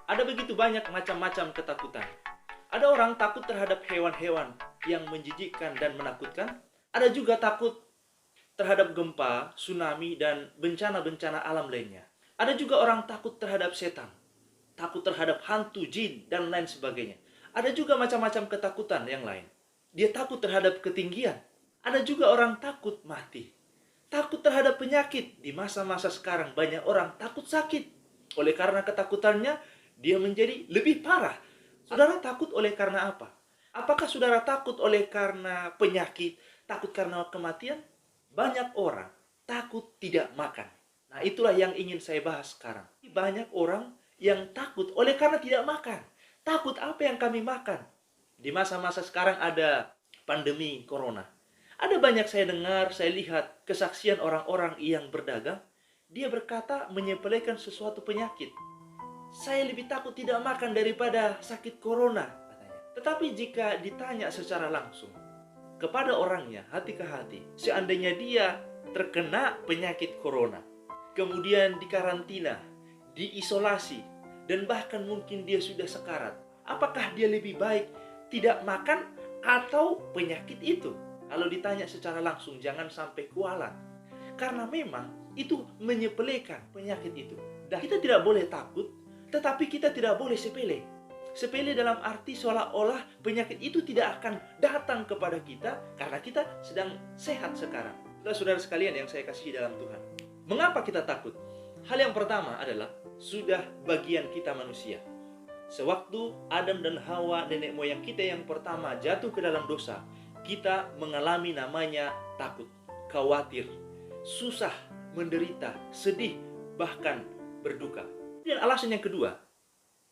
Ada begitu banyak macam-macam ketakutan. Ada orang takut terhadap hewan-hewan yang menjijikkan dan menakutkan. Ada juga takut terhadap gempa, tsunami, dan bencana-bencana alam lainnya. Ada juga orang takut terhadap setan, takut terhadap hantu, jin, dan lain sebagainya. Ada juga macam-macam ketakutan yang lain. Dia takut terhadap ketinggian. Ada juga orang takut mati. Takut terhadap penyakit. Di masa-masa sekarang banyak orang takut sakit. Oleh karena ketakutannya, dia menjadi lebih parah. Saudara takut oleh karena apa? Apakah saudara takut oleh karena penyakit, takut karena kematian? Banyak orang takut tidak makan. Nah, itulah yang ingin saya bahas sekarang. Banyak orang yang takut oleh karena tidak makan. Takut apa yang kami makan. Di masa-masa sekarang ada pandemi corona. Ada banyak saya dengar, saya lihat kesaksian orang-orang yang berdagang. Dia berkata menyepelekan sesuatu penyakit. Saya lebih takut tidak makan daripada sakit corona, katanya. Tetapi jika ditanya secara langsung kepada orangnya, hati ke hati, seandainya dia terkena penyakit corona, kemudian dikarantina, diisolasi, dan bahkan mungkin dia sudah sekarat, apakah dia lebih baik tidak makan atau penyakit itu? Kalau ditanya secara langsung, jangan sampai kualat. Karena memang itu menyepelekan penyakit itu. Dan kita tidak boleh takut, tetapi kita tidak boleh sepele. Sepele dalam arti seolah-olah penyakit itu tidak akan datang kepada kita karena kita sedang sehat sekarang. Saudara-saudara sekalian yang saya kasihi dalam Tuhan, mengapa kita takut? Hal yang pertama adalah sudah bagian kita manusia. Sewaktu Adam dan Hawa, nenek moyang kita yang pertama, jatuh ke dalam dosa, kita mengalami namanya takut, khawatir, susah, menderita, sedih, bahkan berduka. Dan alasan yang kedua,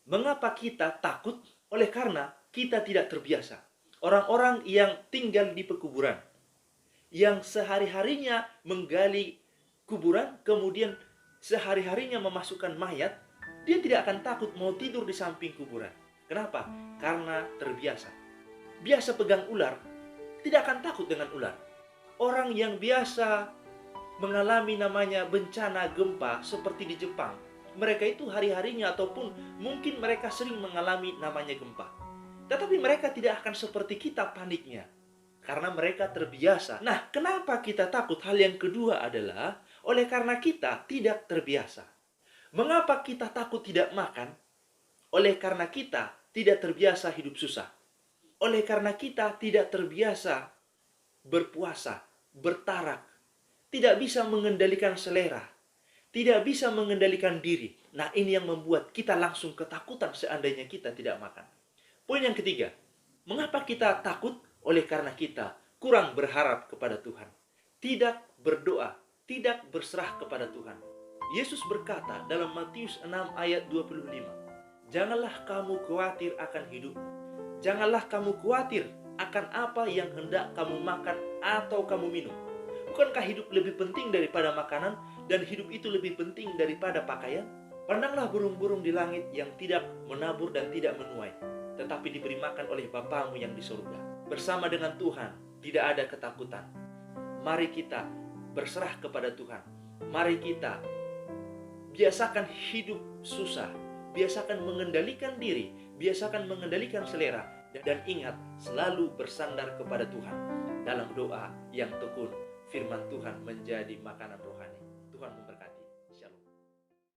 mengapa kita takut? Oleh karena kita tidak terbiasa. Orang-orang yang tinggal di pekuburan, yang sehari-harinya menggali kuburan, kemudian sehari-harinya memasukkan mayat, dia tidak akan takut mau tidur di samping kuburan. Kenapa? Karena terbiasa. Biasa pegang ular, tidak akan takut dengan ular. Orang yang biasa mengalami namanya bencana gempa seperti di Jepang, mereka itu hari-harinya ataupun mungkin mereka sering mengalami namanya gempa. Tetapi mereka tidak akan seperti kita paniknya. Karena mereka terbiasa. Nah, kenapa kita takut? Hal yang kedua adalah oleh karena kita tidak terbiasa. Mengapa kita takut tidak makan? Oleh karena kita tidak terbiasa hidup susah. Oleh karena kita tidak terbiasa berpuasa, bertarak, tidak bisa mengendalikan selera, tidak bisa mengendalikan diri. Nah, ini yang membuat kita langsung ketakutan seandainya kita tidak makan. Poin yang ketiga, mengapa kita takut? Oleh karena kita kurang berharap kepada Tuhan. Tidak berdoa, tidak berserah kepada Tuhan. Yesus berkata dalam Matius 6 ayat 25, janganlah kamu khawatir akan hidup. Janganlah kamu khawatir akan apa yang hendak kamu makan atau kamu minum. Bukankah hidup lebih penting daripada makanan, dan hidup itu lebih penting daripada pakaian? Pandanglah burung-burung di langit yang tidak menabur dan tidak menuai, tetapi diberi makan oleh Bapamu yang di surga. Bersama dengan Tuhan tidak ada ketakutan. Mari kita berserah kepada Tuhan. Mari kita biasakan hidup susah, biasakan mengendalikan diri, biasakan mengendalikan selera, dan ingat selalu bersandar kepada Tuhan dalam doa yang tekun. Firman Tuhan menjadi makanan rohani.